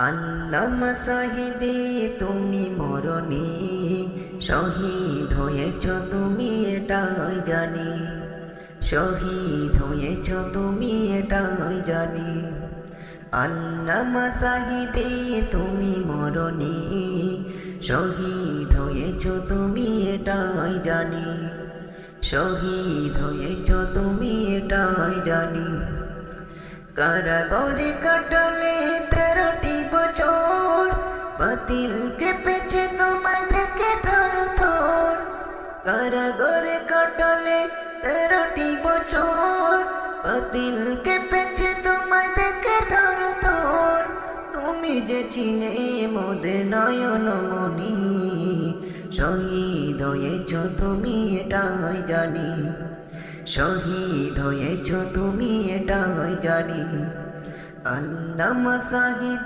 আল্লামা সাহিদে তুমি মরণি শহীদ হয়েছ তুমি এটাই জানি, শহীদ হয়েছ তুমি এটাই জানি। আল্লামা সাহিদে তুমি মরণি শহীদ হয়েছ তুমি এটাই জানি, শহীদ হয়েছ তুমি এটাই জানি। কারাগারে কাটালে 13টি বছর, বাতিল কেঁপেছে তোমায় দেখে থর থর। কারাগারে কাটালে 13টি বছর, বাতিল কেঁপেছে তোমায় দেখে থর থর। তুমি যে ছিলে মোদের নয়ন মনি, শহীদ হয়েছ তুমি এটাই জানি, শহীদ হয়েছ তুমি এটাই জানি। আল্লামা সাহিদে